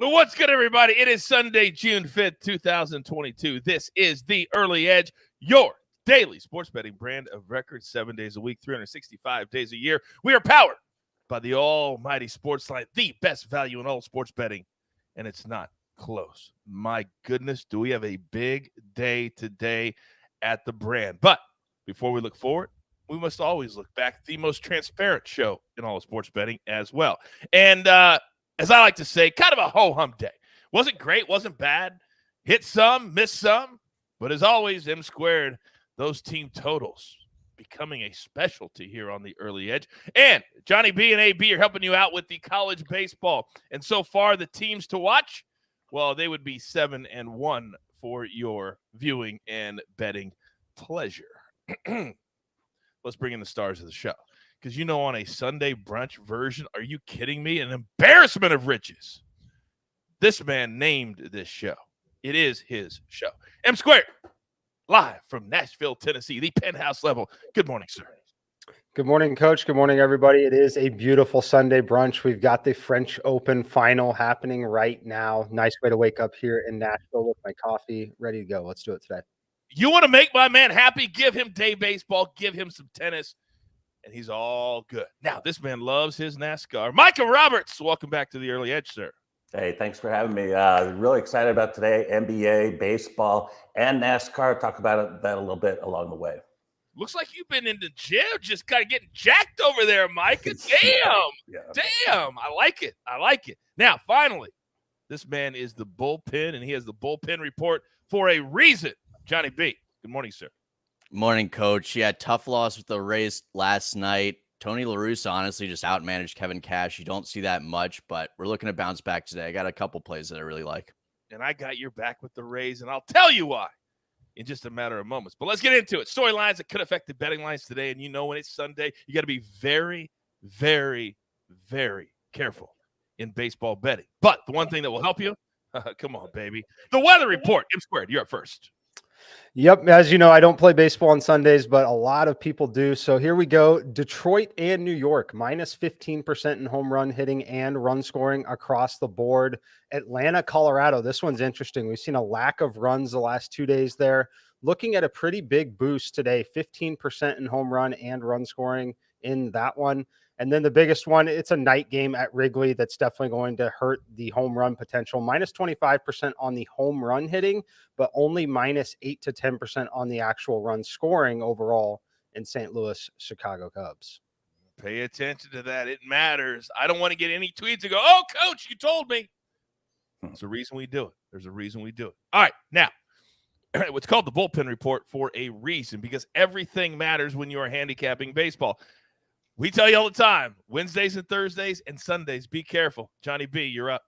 Well, what's good, everybody? It is Sunday, June 5th, 2022. This is The Early Edge, your daily sports betting brand of record, 7 days a week, 365 days a year. We are powered by the almighty SportsLine, the best value in all sports betting, and it's not close. My goodness, do we have a big day today at the brand. But before we look forward, we must always look back. The most transparent show in all of sports betting as well. And as I like to say, kind of a ho-hum day. Wasn't great, wasn't bad. Hit some, missed some. But as always, M squared, those team totals becoming a specialty here on the Early Edge. And Johnny B and AB are helping you out with the college baseball. And so far, the teams to watch, well, they would be 7-1 for your viewing and betting pleasure. Let's bring in the stars of the show. Because, you know, on a Sunday brunch version, are you kidding me? An embarrassment of riches. This man named this show. It is his show. M Squared, live from Nashville, Tennessee, the penthouse level. Good morning, sir. Good morning, Coach. Good morning, everybody. It is a beautiful Sunday brunch. We've got the French Open final happening right now. Nice way to wake up here in Nashville with my coffee. Ready to go. Let's do it today. You want to make my man happy? Give him day baseball. Give him some tennis. And he's all good. Now, this man loves his NASCAR. Micah Roberts, welcome back to the Early Edge, sir. Hey, thanks for having me. Really excited about today, NBA, baseball, and NASCAR. Talk about that a little bit along the way. Looks like you've been in the gym, just kind of getting jacked over there, Micah. Damn. I like it. Now, finally, this man is the bullpen, and he has the bullpen report for a reason. Johnny B, good morning, sir. Morning, Coach. Yeah, tough loss with the Rays last night. Tony La Russa honestly just outmanaged Kevin Cash. You don't see that much, but we're looking to bounce back today. I got a couple plays that I really like. And I got your back with the Rays, and I'll tell you why in just a matter of moments. But let's get into it. Storylines that could affect the betting lines today, and you know when it's Sunday, you got to be very, very, very careful in baseball betting. But the one thing that will help you, come on, baby, the weather report. M Squared, you're up first. Yep. As you know, I don't play baseball on Sundays, but a lot of people do. So here we go. Detroit and New York, minus 15% in home run hitting and run scoring across the board. Atlanta, Colorado. This one's interesting. We've seen a lack of runs the last 2 days there. Looking at a pretty big boost today, 15% in home run and run scoring in that one. And then the biggest one, it's a night game at Wrigley that's definitely going to hurt the home run potential. Minus 25% on the home run hitting, but only minus 8 to 10% on the actual run scoring overall in St. Louis, Chicago Cubs. Pay attention to that. It matters. I don't want to get any tweets and go, oh, Coach, you told me. There's a reason we do it. All right, now, what's called the bullpen report for a reason, because everything matters when you are handicapping baseball. We tell you all the time, Wednesdays and Thursdays and Sundays, be careful. Johnny B, you're up.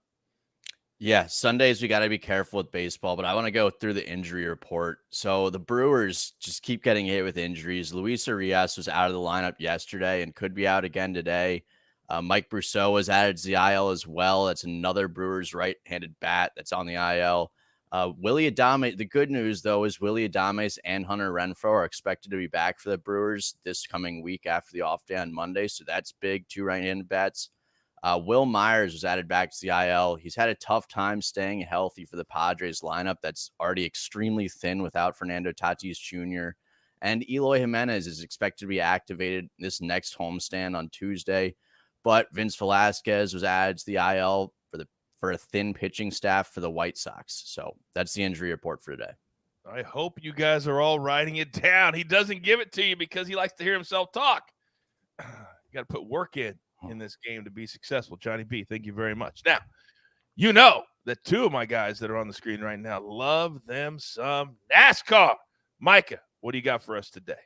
Yeah, Sundays we got to be careful with baseball, but I want to go through the injury report. So the Brewers just keep getting hit with injuries. Luis Urias was out of the lineup yesterday and could be out again today. Mike Brousseau was added to the IL as well. That's another Brewers right-handed bat that's on the IL. Willy Adames, the good news, though, is Willy Adames and Hunter Renfroe are expected to be back for the Brewers this coming week after the off day on Monday. So that's big, 2 right-handed bats. Will Myers was added back to the IL. He's had a tough time staying healthy for the Padres lineup that's already extremely thin without Fernando Tatis Jr. And Eloy Jimenez is expected to be activated this next homestand on Tuesday. But Vince Velasquez was added to the IL for a thin pitching staff for the White Sox. So that's the injury report for today. I hope you guys are all writing it down. He doesn't give it to you because he likes to hear himself talk. You got to put work in this game to be successful. Johnny B, thank you very much. Now, you know that 2 of my guys that are on the screen right now love them some NASCAR. Micah, what do you got for us today?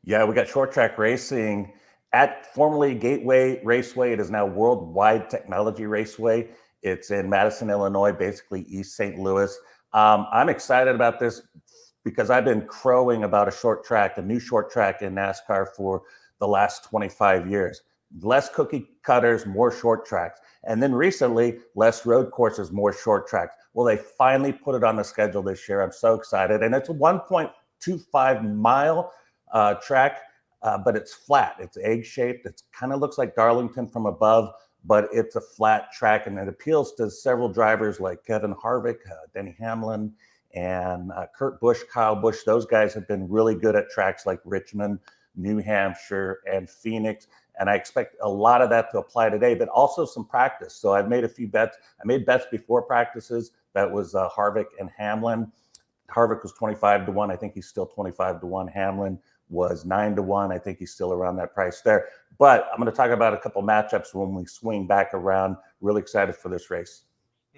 Yeah, we got short track racing at formerly Gateway Raceway. It is now Worldwide Technology Raceway. It's in Madison, Illinois, basically East St. Louis. I'm excited about this because I've been crowing about a new short track in NASCAR for the last 25 years. Less cookie cutters, more short tracks. And then recently, less road courses, more short tracks. Well, they finally put it on the schedule this year. I'm so excited. And it's a 1.25 mile track, but it's flat. It's egg-shaped. It kind of looks like Darlington from above. but it's a flat track, and it appeals to several drivers like Kevin Harvick, Denny Hamlin, and Kurt Busch, Kyle Busch. Those guys have been really good at tracks like Richmond, New Hampshire, and Phoenix. And I expect a lot of that to apply today, but also some practice. So I've made a few bets. I made bets before practices. That was Harvick and Hamlin. Harvick was 25-1. I think he's still 25-1. Hamlin was 9-1. I think he's still around that price there. But I'm going to talk about a couple matchups when we swing back around. Really excited for this race.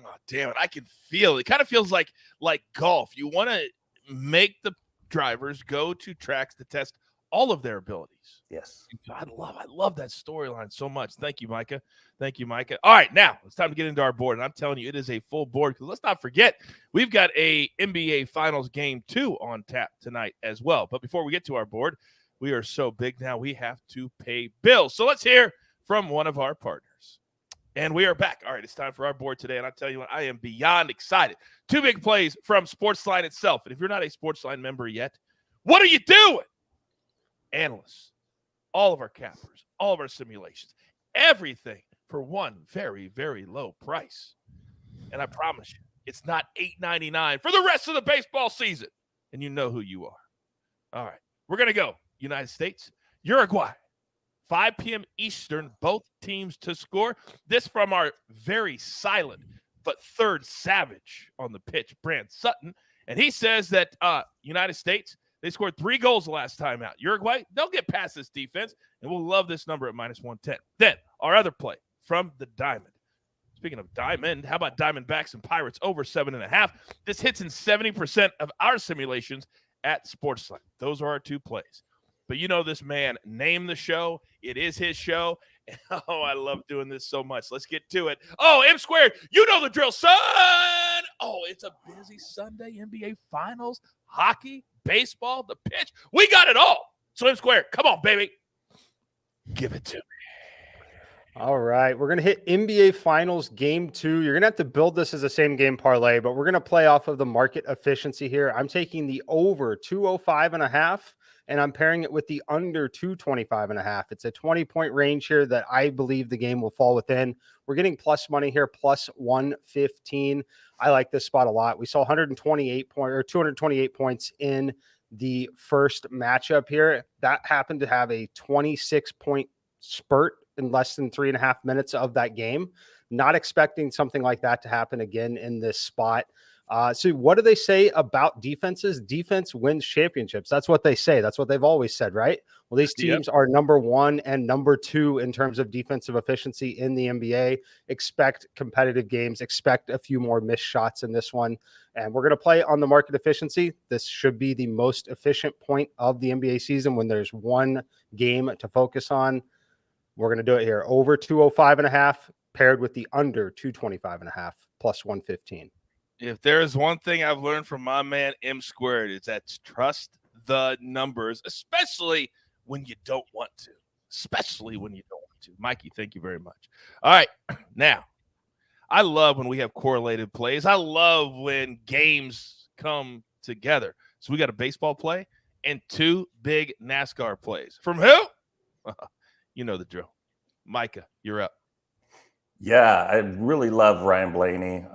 Oh, damn it. I can feel it. It kind of feels like golf. You want to make the drivers go to tracks to test all of their abilities. Yes. I love that storyline so much. Thank you, Micah. Thank you, Micah. All right, now it's time to get into our board. And I'm telling you, it is a full board, because let's not forget, we've got a NBA Finals Game 2 on tap tonight as well. But before we get to our board, we are so big now, we have to pay bills. So let's hear from one of our partners. And we are back. All right, it's time for our board today. And I tell you what, I am beyond excited. 2 big plays from SportsLine itself. And if you're not a SportsLine member yet, what are you doing? Analysts, all of our cappers, all of our simulations, everything for one very, very low price. And I promise you, it's not $8.99 for the rest of the baseball season. And you know who you are. All right, we're going to go United States, Uruguay, 5 p.m. Eastern, both teams to score. This from our very silent but third savage on the pitch, Brand Sutton. And he says that United States, they scored 3 goals the last time out. Uruguay, they'll get past this defense, and we'll love this number at -110. Then our other play from the Diamond. Speaking of Diamond, how about Diamondbacks and Pirates over 7.5? This hits in 70% of our simulations at SportsLine. Those are our 2 plays. But you know this man named the show. It is his show. Oh, I love doing this so much. Let's get to it. Oh, M Squared, you know the drill, son. Oh, it's a busy Sunday. NBA Finals, hockey, baseball, the pitch. We got it all. So M Squared, come on, baby. Give it to me. All right, we're going to hit NBA Finals Game 2. You're going to have to build this as a same-game parlay, but we're going to play off of the market efficiency here. I'm taking the over 205.5, and I'm pairing it with the under 225.5. It's a 20-point range here that I believe the game will fall within. We're getting plus money here, plus 115. I like this spot a lot. We saw 228 points in the first matchup here. That happened to have a 26-point spurt in less than 3.5 minutes of that game. Not expecting something like that to happen again in this spot. So what do they say about defenses? Defense wins championships. That's what they say. That's what they've always said, right? Well, these teams are number 1 and number 2 in terms of defensive efficiency in the NBA. Expect competitive games. Expect a few more missed shots in this one. And we're going to play on the market efficiency. This should be the most efficient point of the NBA season when there's one game to focus on. We're going to do it here. Over 205.5 paired with the under 225.5 plus 115. If there is one thing I've learned from my man M Squared, it's that trust the numbers, especially when you don't want to. Mikey, thank you very much. All right, now, I love when we have correlated plays. I love when games come together. So we got a baseball play and 2 big NASCAR plays. From who? You know the drill. Micah, you're up. Yeah, I really love Ryan Blaney.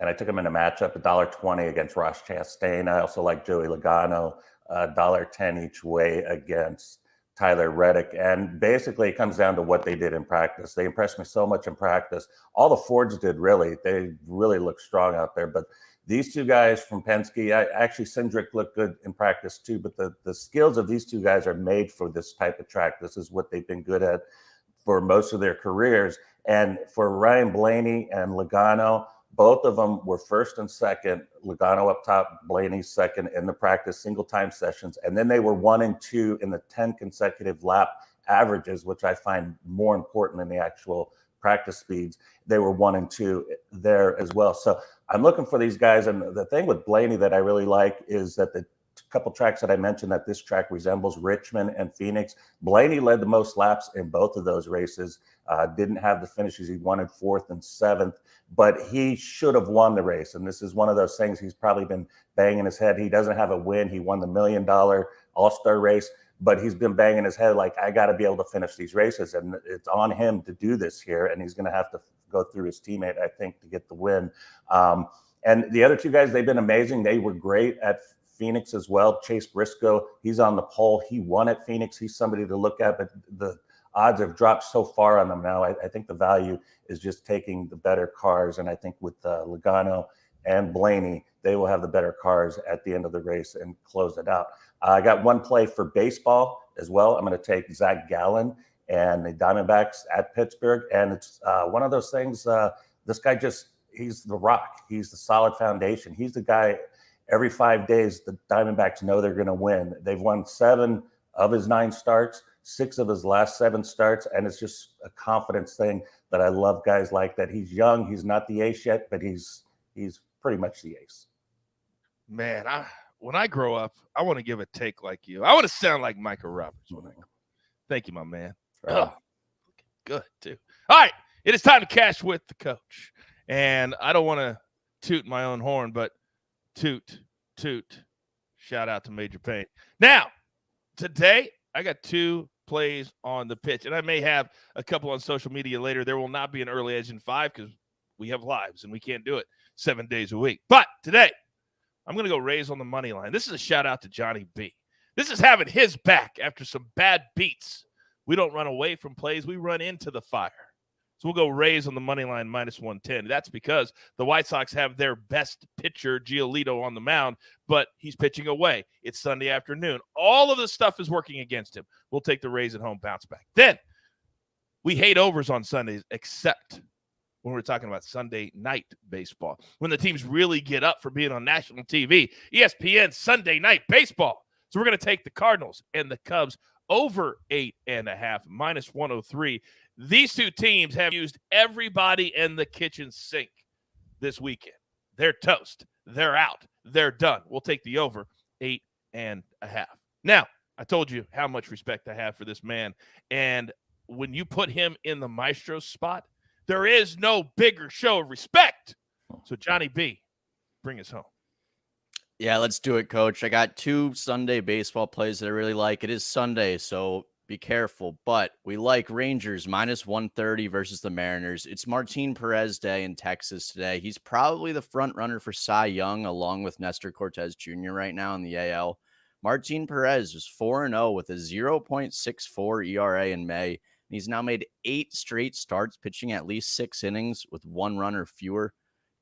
And I took him in a matchup, $1.20 against Ross Chastain. I also like Joey Logano, $1.10 each way against Tyler Reddick. And basically it comes down to what they did in practice. They impressed me so much in practice. All the Fords did, really. They really look strong out there. But these 2 guys from Penske, actually Cindric looked good in practice too, but the skills of these 2 guys are made for this type of track. This is what they've been good at for most of their careers. And for Ryan Blaney and Logano, both of them were first and second. Logano up top, Blaney second in the practice single time sessions. And then they were 1 and 2 in the 10 consecutive lap averages, which I find more important than the actual practice speeds. They were 1 and 2 there as well. So I'm looking for these guys. And the thing with Blaney that I really like is that the couple tracks that I mentioned, that this track resembles Richmond and Phoenix. Blaney led the most laps in both of those races. Didn't have the finishes. He won in 4th and 7th, but he should have won the race. And this is one of those things he's probably been banging his head. He doesn't have a win. He won the $1 million all-star race, but he's been banging his head like, I got to be able to finish these races, and it's on him to do this here, and he's going to have to go through his teammate, I think, to get the win. And the other two guys, they've been amazing. They were great at Phoenix as well. Chase Briscoe, he's on the pole. He won at Phoenix. He's somebody to look at, but the odds have dropped so far on them now. I think the value is just taking the better cars, and I think with Logano and Blaney, they will have the better cars at the end of the race and close it out. I got one play for baseball as well. I'm going to take Zach Gallen and the Diamondbacks at Pittsburgh. And it's one of those things, this guy he's the rock. He's the solid foundation. He's the guy every 5 days the Diamondbacks know they're going to win. They've won 7 of his 9 starts, 6 of his last 7 starts. And it's just a confidence thing that I love guys like that. He's young. He's not the ace yet, but he's pretty much the ace. Man, when I grow up, I want to give a take like you. I want to sound like Micah Roberts. Thank you, my man. Right. Oh, good, too. All right, it is time to cash with the coach. And I don't want to toot my own horn, but toot. Shout out to Major Payne. Now, today, I got 2 plays on the pitch, and I may have a couple on social media later. There will not be an early edge in 5 because we have lives, and we can't do it 7 days a week. But today, I'm going to go Rays on the money line. This is a shout out to Johnny B. This is having his back after some bad beats. We don't run away from plays. We run into the fire. So we'll go Rays on the money line -110. That's because the White Sox have their best pitcher, Giolito, on the mound, but he's pitching away. It's Sunday afternoon. All of this stuff is working against him. We'll take the Rays at home, bounce back. Then we hate overs on Sundays, except when we're talking about Sunday night baseball, when the teams really get up for being on national TV. ESPN Sunday night baseball. So we're going to take the Cardinals and the Cubs over 8.5, -103. These 2 teams have used everybody in the kitchen sink this weekend. They're toast. They're out. They're done. We'll take the over 8.5. Now, I told you how much respect I have for this man. And when you put him in the maestro spot, there is no bigger show of respect. So, Johnny B, bring us home. Yeah, let's do it, Coach. I got 2 Sunday baseball plays that I really like. It is Sunday, so be careful. But we like Rangers -130 versus the Mariners. It's Martin Perez Day in Texas today. He's probably the front runner for Cy Young, along with Nestor Cortez Jr. right now in the AL. Martin Perez was 4-0 with a 0.64 ERA in May. He's now made 8 straight starts pitching at least 6 innings with 1 run or fewer.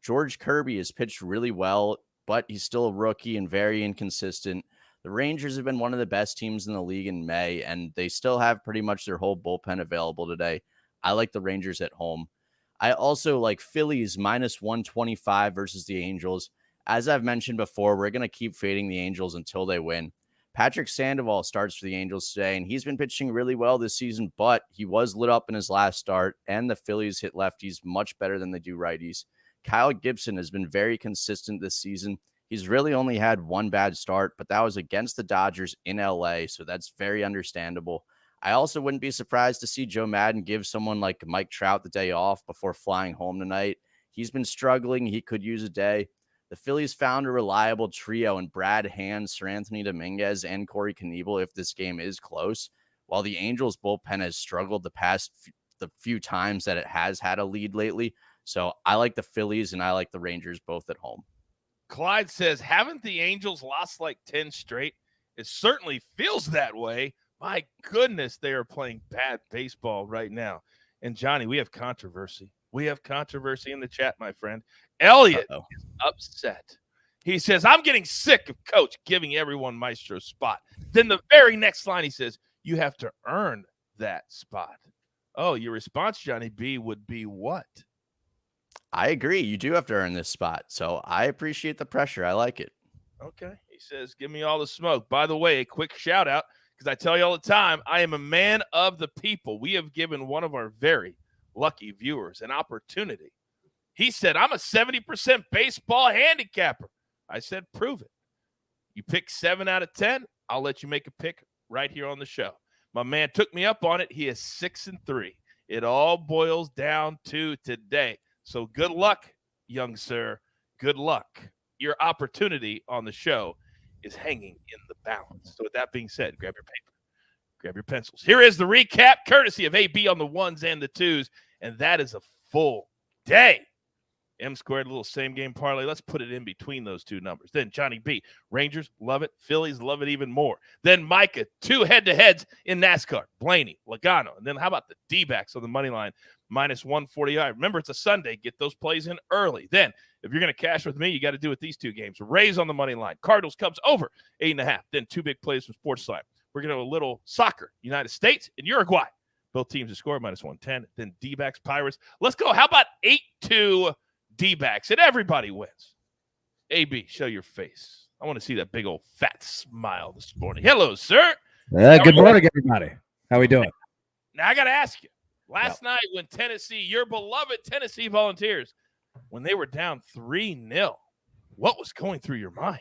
George Kirby has pitched really well, but he's still a rookie and very inconsistent. The Rangers have been one of the best teams in the league in May, and they still have pretty much their whole bullpen available today. I like the Rangers at home. I also like Phillies -125 versus the Angels. As I've mentioned before, we're going to keep fading the Angels until they win. Patrick Sandoval starts for the Angels today, and he's been pitching really well this season, but he was lit up in his last start, and the Phillies hit lefties much better than they do righties. Kyle Gibson has been very consistent this season. He's really only had 1 bad start, but that was against the Dodgers in LA, so that's very understandable. I also wouldn't be surprised to see Joe Madden give someone like Mike Trout the day off before flying home tonight. He's been struggling. He could use a day. The Phillies found a reliable trio in Brad Hand, Sir Anthony Dominguez, and Corey Knebel if this game is close, while the Angels bullpen has struggled the few times that it has had a lead lately. So I like the Phillies and I like the Rangers both at home. Clyde says, haven't the Angels lost like 10 straight? It certainly feels that way. My goodness, they are playing bad baseball right now. And Johnny, we have controversy. We have controversy in the chat, my friend. Elliot is upset. He says, I'm getting sick of Coach giving everyone Maestro's spot. Then the very next line, he says, you have to earn that spot. Oh, your response, Johnny B, would be what? I agree. You do have to earn this spot. So I appreciate the pressure. I like it. Okay. He says, give me all the smoke. By the way, a quick shout out, because I tell you all the time, I am a man of the people. We have given one of our very lucky viewers an opportunity. He said, I'm a 70% baseball handicapper. I said, prove it. You pick 7 out of 10. I'll let you make a pick right here on the show. My man took me up on it. He is 6-3. It all boils down to today. So good luck, young sir. Good luck. Your opportunity on the show is hanging in the balance. So with that being said, grab your paper, grab your pencils. Here is the recap, courtesy of AB on the ones and the twos, and that is a full day. M squared, a little same game parlay. Let's put it in between those two numbers. Then Johnny B, Rangers love it. Phillies love it even more. Then Micah, 2 head-to-heads in NASCAR. Blaney, Logano. And then how about the D-backs on the money line, minus 145. Remember, it's a Sunday. Get those plays in early. Then, if you're going to cash with me, you got to do with these two games. Rays on the money line. Cardinals Cubs over 8.5. Then 2 big plays from SportsLine. We're going to do a little soccer. United States and Uruguay. Both teams to score, minus 110. Then D-backs, Pirates. Let's go. How about 8-2 D-backs, and everybody wins. AB, show your face. I want to see that big old fat smile this morning. Hello, sir. Good morning, everybody. How we doing? Now, I got to ask you. Last night when Tennessee, your beloved Tennessee Volunteers, when they were down 3-0, what was going through your mind?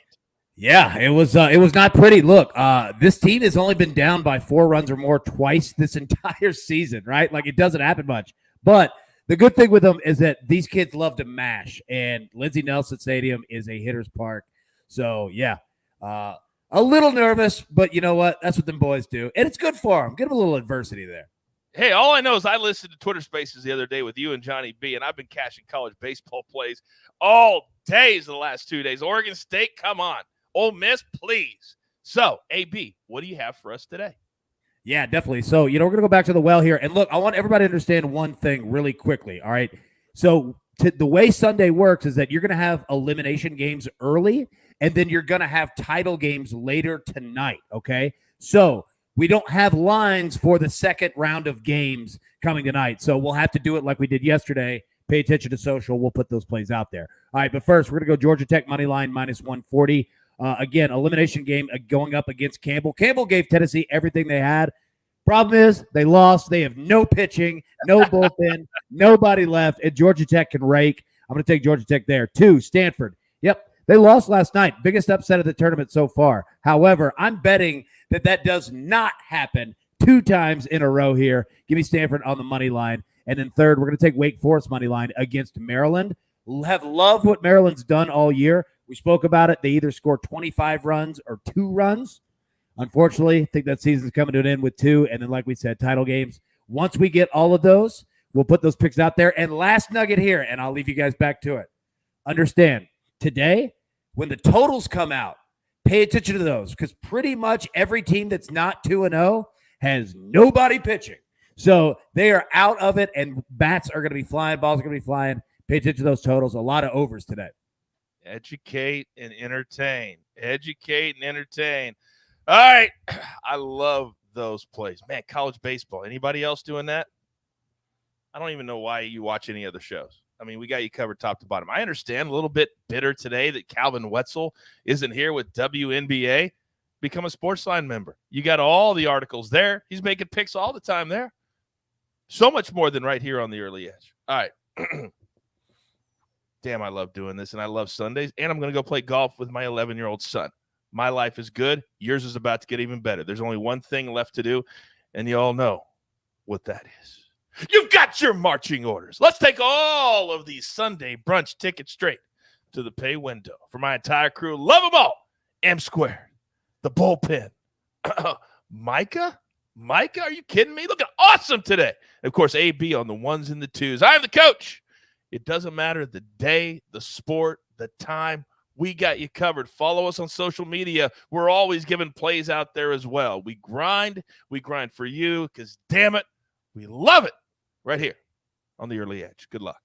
Yeah, it was not pretty. Look, this team has only been down by 4 runs or more twice this entire season, right? Like, it doesn't happen much. But the good thing with them is that these kids love to mash, and Lindsey Nelson Stadium is a hitter's park. So, yeah, a little nervous, but you know what? That's what them boys do, and it's good for them. Give them a little adversity there. Hey, all I know is I listened to Twitter Spaces the other day with you and Johnny B, and I've been cashing college baseball plays all days the last 2 days. Oregon State, come on. Ole Miss, please. So, AB, what do you have for us today? Yeah, definitely. So, we're going to go back to the well here. And look, I want everybody to understand one thing really quickly, all right? So, the way Sunday works is that you're going to have elimination games early, and then you're going to have title games later tonight, okay? So, we don't have lines for the second round of games coming tonight. So, we'll have to do it like we did yesterday. Pay attention to social. We'll put those plays out there. All right, but first, we're going to go Georgia Tech money line, minus 140. Again, elimination game going up against Campbell. Campbell gave Tennessee everything they had. Problem is, they lost. They have no pitching, no bullpen, nobody left, and Georgia Tech can rake. I'm going to take Georgia Tech there. 2, Stanford. Yep, they lost last night. Biggest upset of the tournament so far. However, I'm betting that does not happen 2 times in a row here. Give me Stanford on the money line. And then third, we're going to take Wake Forest money line against Maryland. Have loved what Maryland's done all year. We spoke about it. They either score 25 runs or 2 runs. Unfortunately, I think that season's coming to an end with 2. And then, like we said, title games. Once we get all of those, we'll put those picks out there. And last nugget here, and I'll leave you guys back to it. Understand, today, when the totals come out, pay attention to those because pretty much every team that's not 2-0 has nobody pitching. So they are out of it, and bats are going to be flying, balls are going to be flying. Pay attention to those totals. A lot of overs today. Educate and entertain. Educate and entertain. All right. I love those plays. Man, college baseball. Anybody else doing that? I don't even know why you watch any other shows. I mean, we got you covered top to bottom. I understand a little bit bitter today that Calvin Wetzel isn't here with WNBA. Become a SportsLine member. You got all the articles there. He's making picks all the time there. So much more than right here on the early edge. All right. Damn, I love doing this, and I love Sundays. And I'm going to go play golf with my 11-year-old son. My life is good. Yours is about to get even better. There's only one thing left to do, and you all know what that is. You've got your marching orders. Let's take all of these Sunday brunch tickets straight to the pay window. For my entire crew, love them all. M squared, the bullpen. Micah, are you kidding me? Looking awesome today. And of course, AB on the ones and the twos. I'm the coach. It doesn't matter the day, the sport, the time. We got you covered. Follow us on social media. We're always giving plays out there as well. We grind for you because, damn it, we love it right here on the early edge. Good luck.